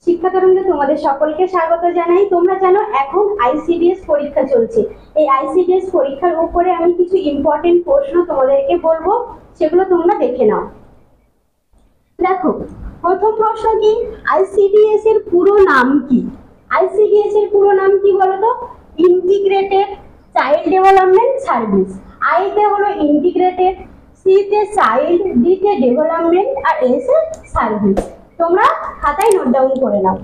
শিক্ষা তরঙ্গে তোমাদের সকলকে স্বাগত জানাই। তোমরা জানো এখন আইসিডিএস পরীক্ষা চলছে। এই আইসিডিএস পরীক্ষার উপরে আমি কিছু ইম্পর্টেন্ট প্রশ্ন তোমাদেরকে বলবো, সেগুলো তোমরা দেখে নাও। দেখো, প্রথম প্রশ্ন কি, আইসিডিএস এর পুরো নাম কি? আইসিডিএস এর পুরো নাম কি বলতো? Integrated child development service. I তে হলো ইন্টিগ্রেটেড, সি তে চাইল্ড, ডি তে ডেভেলপমেন্ট, আর এস এ সার্ভিস। তোমরা খাতায় নোট ডাউন করে নাও।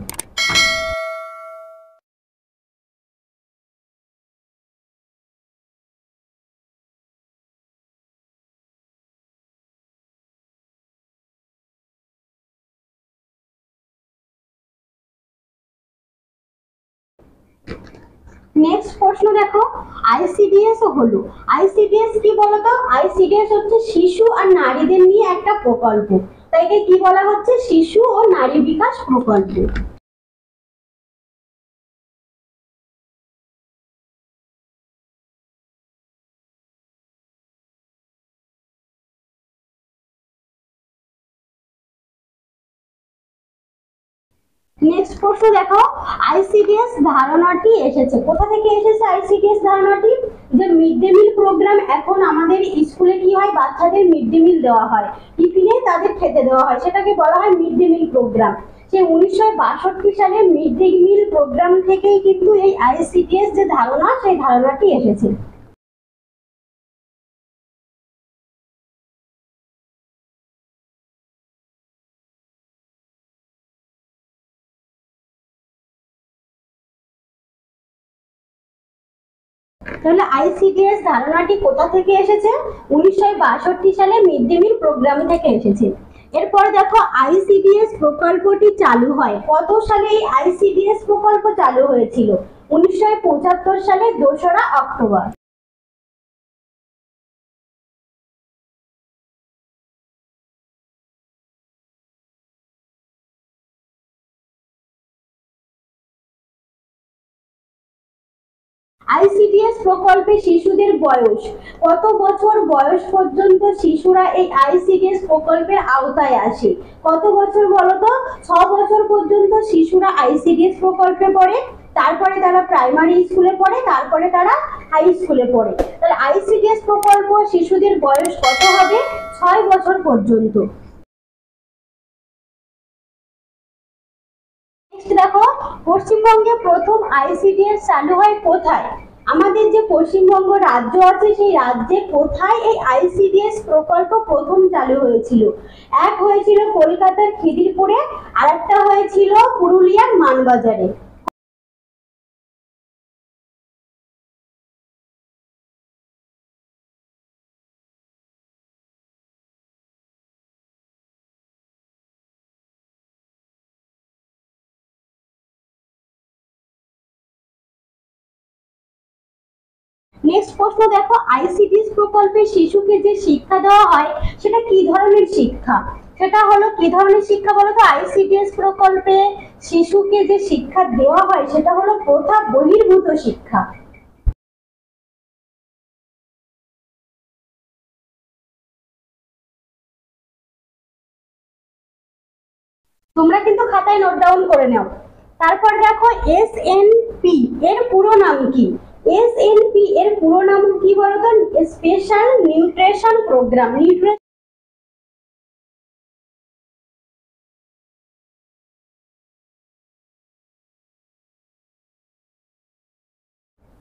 নেক্সট প্রশ্ন দেখো, আইসিডিএস হলো, আইসিডিএস কি বলতো? আইসিডিএস হচ্ছে শিশু আর নারীদের নিয়ে একটা প্রকল্প, তাই কি বলা হচ্ছে? শিশু ও নারী বিকাশ প্রকল্প। নেক্সট প্রশ্ন দেখো, আইসিডিএস ধারণাটি এসেছে কোথা থেকে? এসেছে আইসিডিএস ধারণাটি যে মিড ডে মিল প্রোগ্রাম, এখন আমাদের স্কুলে কি হয়, বাচ্চাদের মিড ডে মিল দেওয়া হয়, টিফিনে তাদের খেতে দেওয়া হয়, সেটাকে বলা হয় মিড ডে মিল প্রোগ্রাম। সেই 1962 সালে মিড ডে মিল প্রোগ্রাম থেকেই কিন্তু এই আইসিডিএস যে ধারণা, সেই ধারণাটি এসেছে। তাহলে আইসিডিএস ধারণাটি কোথা থেকে এসেছে? 1962 সালে মিড ডে মিল প্রোগ্রাম থেকে এসেছে। এরপর দেখো, আইসিডিএস প্রকল্পটি চালু হয় কত সালে? এই আইসিডিএস প্রকল্প চালু হয়েছিল 1975 সালে 2রা অক্টোবর। আইসিডিএস প্রকল্পে শিশুদের বয়স কত বছর বয়স পর্যন্ত শিশুরা এই আইসিডিএস প্রকল্পের আওতায় আসে? কত বছর বলতো? 6 বছর পর্যন্ত শিশুরা আইসিডিএস প্রকল্পে পড়ে, তারপরে তারা প্রাইমারি স্কুলে পড়ে, তারপরে তারা হাই স্কুলে পড়ে। তাহলে আইসিডিএস প্রকল্প শিশুদের বয়স কত হবে? 6 বছর পর্যন্ত। দেখো, পশ্চিমবঙ্গে প্রথম আইসিডিএস চালু হয় কোথায়? আমাদের যে পশ্চিমবঙ্গ রাজ্য আছে, সেই রাজ্যে কোথায় এই আইসিডিএস প্রকল্প প্রথম চালু হয়েছিল? এক হয়েছিল কলকাতার খিদিরপুরে, আর একটা হয়েছিল পুরুলিয়ার মানবাজারে। নেক্সট প্রশ্ন দেখো, আইসিডিএস প্রকল্পে শিশুকে যে শিক্ষা দেওয়া হয় সেটা কি ধরনের শিক্ষা? সেটা হলো কি ধরনের শিক্ষা বলতো? আইসিডিএস প্রকল্পে শিশুকে যে শিক্ষা দেওয়া হয় সেটা হলো প্রথা বহির্ভূত শিক্ষা। তোমরা কিন্তু খাতায় নোট ডাউন করে নাও। তারপর দেখো, এসএনপি এর পুরো নাম কি? এসএনপি এর পুরো নাম কি বলতো? Special nutrition programme.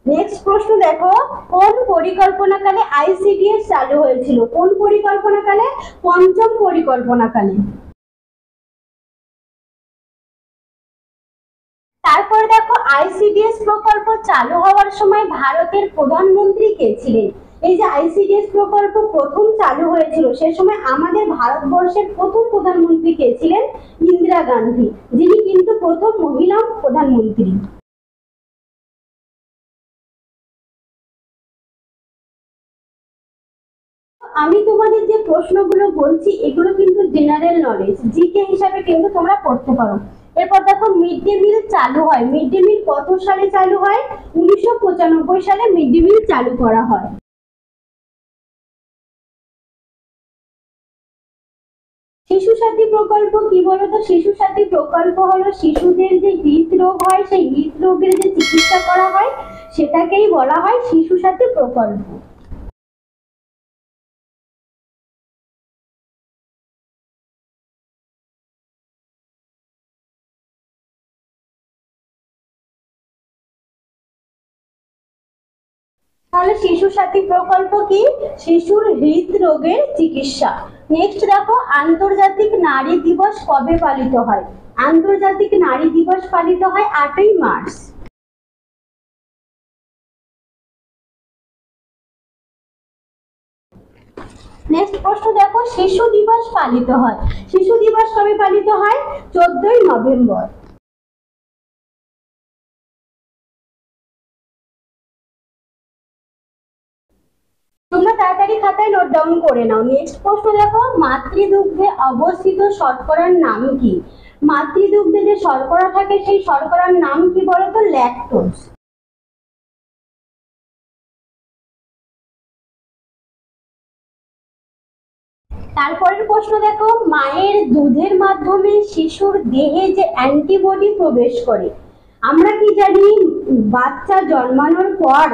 নেক্সট প্রশ্ন দেখো, কোন পরিকল্পনাকালে আইসিডিএস চালু হয়েছিল? কোন পরিকল্পনাকালে? পঞ্চম পরিকল্পনাকালে। তারপর দেখো, আইসিডিএস প্রকল্প চালু হওয়ার সময় ভারতের প্রধানমন্ত্রী কে ছিলেন? এই যে আইসিডিএস প্রকল্প প্রথম চালু হয়েছিল সে সময় আমাদের ভারতবর্ষের প্রথম প্রধানমন্ত্রী কে ছিলেন? ইন্দিরা গান্ধী, যিনি কিন্তু প্রথম মহিলা প্রধানমন্ত্রী। আমি তোমাদের যে প্রশ্নগুলো বলছি এগুলো কিন্তু জেনারেল নলেজ, জিকে হিসাবে কিন্তু তোমরা পড়তে পারো। এরপর দেখো, মিড ডে মিল চালু হয়, মিড ডে মিল কত সালে চালু হয়? 1995 সালে মিড ডে মিল চালু করা হয়। শিশু সাথী প্রকল্প কি বলতো? শিশু সাথী প্রকল্প হলো শিশুদের যে হৃদরোগ হয় সেই হৃদরোগের যে চিকিৎসা করা হয় সেটাকেই বলা হয় শিশু সাথী প্রকল্প। তাহলে শিশু সাথী প্রকল্প কি? শিশুর হৃদরোগের চিকিৎসা। নেক্সট দেখো, আন্তর্জাতিক নারী দিবস কবে পালিত হয়? আন্তর্জাতিক নারী দিবস পালিত হয় 8ই মার্চ। নেক্সট প্রশ্ন দেখো, শিশু দিবস পালিত হয়, শিশু দিবস কবে পালিত হয়? 14ই নভেম্বর। তোমরা তাড়াতাড়ি খাতায় নোট ডাউন করে নাও। নেক্সট প্রশ্ন দেখো, মাতৃদুগ্ধে অবস্থিত শর্করার নাম কি? মাতৃদুগ্ধে যে শর্করা থাকে সেই শর্করার নাম কি বলতো? ল্যাকটোজ। তারপরের প্রশ্ন দেখো, মায়ের দুধের মাধ্যমে শিশুর দেহে যে অ্যান্টিবডি প্রবেশ করে, আমরা কি জানি বাচ্চা জন্মানোর পর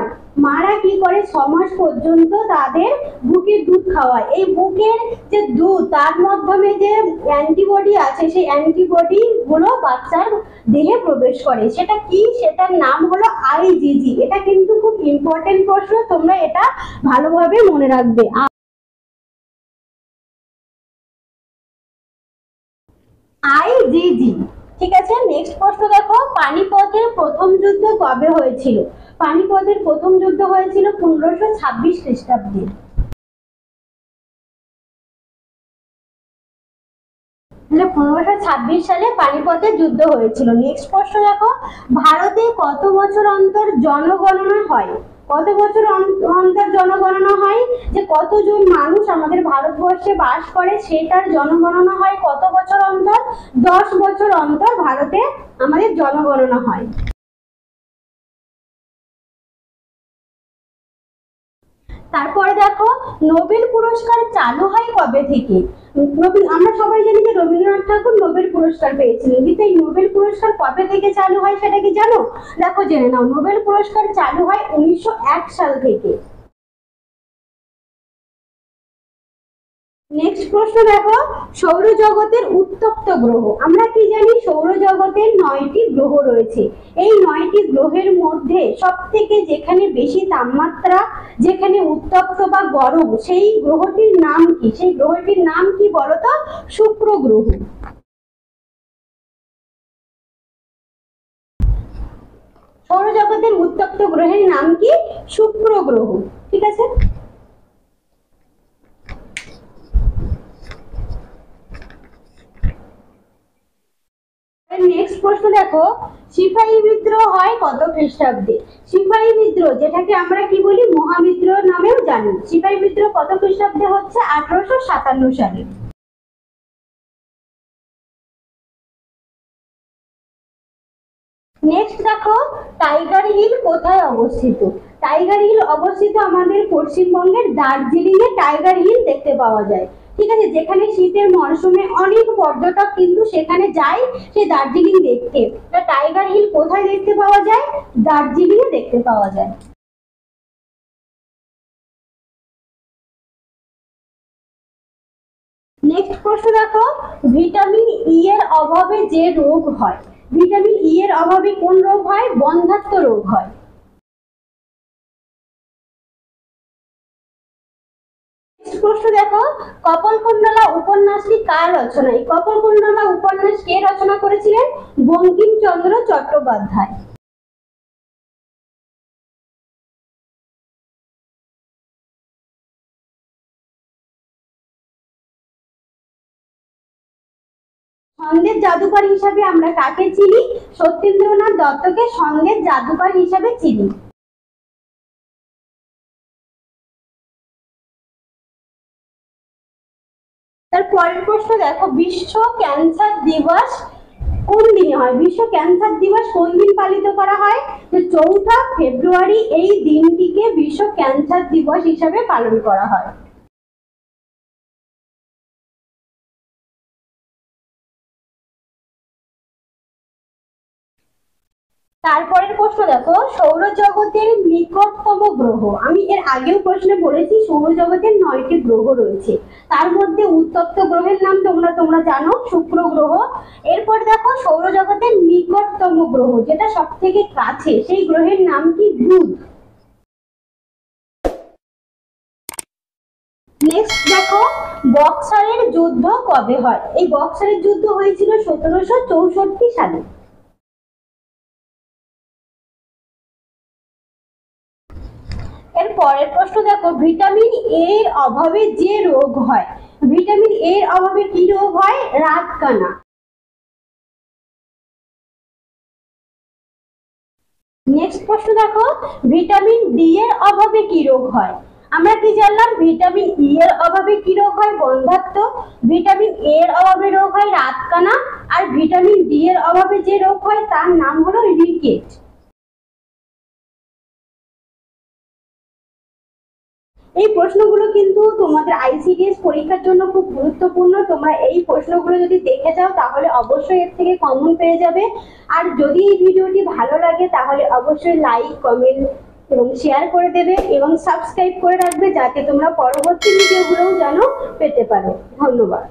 মারা কি করে 6 মাস পর্যন্ত তাদের বুকের দুধ খাওয়ায়। এই বুকের যে দুধ তার মাধ্যমে যে অ্যান্টিবডি আছে সেই অ্যান্টিবডি গুলো বাচ্চার দেহে প্রবেশ করে, সেটা কি? সেটার নাম হলো আইজিজি। এটা কিন্তু খুব ইম্পর্টেন্ট প্রশ্ন, তোমরা এটা ভালোভাবে মনে রাখবে। আইজিজি, ঠিক আছে। নেক্সট প্রশ্ন দেখো, পানিপথের প্রথম যুদ্ধ কবে হয়েছিল? পানিপথের প্রথম যুদ্ধ হয়েছিল 1526 খ্রিস্টাব্দে। 1526 সালে পানিপথের যুদ্ধ হয়েছিল। নেক্সট প্রশ্ন দেখো, ভারতে কত বছর অন্তর জনগণনা হয়? কত বছর অন্তর জনগণনা হয়? যে কতজন মানুষ আমাদের ভারতবর্ষে বাস করে সেটার জনগণনা হয় কত বছর অন্তর? 10 বছর অন্তর ভারতে আমাদের জনগণনা হয়। তারপরে দেখো, নোবেল পুরস্কার চালু হয় কবে থেকে? আমরা সবাই জানি যে রবীন্দ্রনাথ ঠাকুর নোবেল পুরস্কার পেয়েছিলেন, কিন্তু এই নোবেল পুরস্কার কবে থেকে চালু হয় সেটা কি জানো? দেখো জেনে নাও, নোবেল পুরস্কার চালু হয় 1901 সাল থেকে। নেক্সট প্রশ্ন দেখো, সৌরজগতের উত্তপ্ত গ্রহ, আমরা কি জানি সৌরজগতের 9টি গ্রহ রয়েছে। এই 9টি গ্রহের মধ্যে সবথেকে যেখানে বেশি তাপমাত্রা, যেখানে উত্তপ্ত বা গরম, সেই গ্রহটির নাম কি? সেই গ্রহটির নাম কি বলতো? শুক্র গ্রহ। সৌরজগতের উত্তপ্ত গ্রহের নাম কি? শুক্র গ্রহ, ঠিক আছে। নেক্সট প্রশ্ন দেখো, সিপাহী বিদ্রোহ হয় কত খ্রিস্টাব্দে? সিপাহী বিদ্রোহ, যেটাকে আমরা কি বলি মহাবিদ্রোহ নামেও জানি, সিপাহী বিদ্রোহ কত খ্রিস্টাব্দে হচ্ছে? 1857 সালে। নেক্সট দেখো, টাইগার হিল কোথায় অবস্থিত? টাইগার হিল অবস্থিত আমাদের পশ্চিমবঙ্গের দার্জিলিং এ টাইগার হিল দেখতে পাওয়া যায়, ঠিক আছে। যেখানে শীতের মরশুমে অনেক পর্যটক কিন্তু সেখানে যায় সেই দার্জিলিং দেখতে। টাইগার হিল কোথায় দেখতে পাওয়া যায়? দার্জিলিং এ দেখতে পাওয়া যায়। নেক্সট প্রশ্ন দেখো, ভিটামিন ই এর অভাবে যে রোগ হয়, ভিটামিন ই এর অভাবে কোন রোগ হয়? বন্ধ্যাত্ব রোগ হয়। প্রশ্ন দেখো, কপালকুণ্ডলা উপন্যাসটি কার রচনা? এই কপালকুণ্ডলা উপন্যাস কে রচনা করেছিলেন? বঙ্কিমচন্দ্র চট্টোপাধ্যায়। ছন্দের জাদুকর হিসাবে আমরা কাকে চিনি? সত্যেন্দ্রনাথ দত্তকে ছন্দের জাদুকর হিসাবে চিনি। তার পরের প্রশ্ন দেখো, বিশ্ব ক্যান্সার দিবস কোন দিনে হয়? বিশ্ব ক্যান্সার দিবস কোন দিন পালিত করা হয়? যে 4 ফেব্রুয়ারি এই দিনটিকে বিশ্ব ক্যান্সার দিবস হিসাবে পালন করা হয়। তারপরের প্রশ্ন দেখো, সৌরজগতের নিকটতম গ্রহ। আমি এর আগেও প্রশ্নে বলেছি সৌরজগতের 9টি গ্রহ রয়েছে, তার মধ্যে উত্তপ্ত গ্রহের নাম তোমরা জানো, শুক্র গ্রহ। এরপর দেখো সৌরজগতের নিকটতম গ্রহ যেটা সব থেকে কাছে, সেই গ্রহের নাম কি? বুধ। নেক্সট দেখো, বক্সারের যুদ্ধ কবে হয়? এই বক্সারের যুদ্ধ হয়েছিল 1764 সালে। এর পরের প্রশ্ন দেখো, ভিটামিন এ এর অভাবে যে রোগ হয়, ভিটামিন এ এর অভাবে কি রোগ হয়? রাতকানা। নেক্সট প্রশ্ন দেখো, ভিটামিন ডি এর অভাবে কি রোগ হয়? আমরা কি জানলাম? ভিটামিন ই এর অভাবে কি রোগ হয়? বন্ধ্যাত্ব। ভিটামিন এ এর অভাবে রোগ হয় রাতকানা। আর ভিটামিন ডি এর অভাবে যে রোগ হয় তার নাম হলো রিকেট। এই প্রশ্নগুলো কিন্তু তোমাদের আইসিডিএস পরীক্ষার জন্য খুব গুরুত্বপূর্ণ। তোমরা এই প্রশ্নগুলো যদি দেখে যাও তাহলে অবশ্যই এর থেকে কমন পেয়ে যাবে। আর যদি এই ভিডিওটি ভালো লাগে তাহলে অবশ্যই লাইক, কমেন্ট এবং শেয়ার করে দেবে এবং সাবস্ক্রাইব করে রাখবে, যাতে তোমরা পরবর্তী ভিডিওগুলোও যেন পেতে পারো। ধন্যবাদ।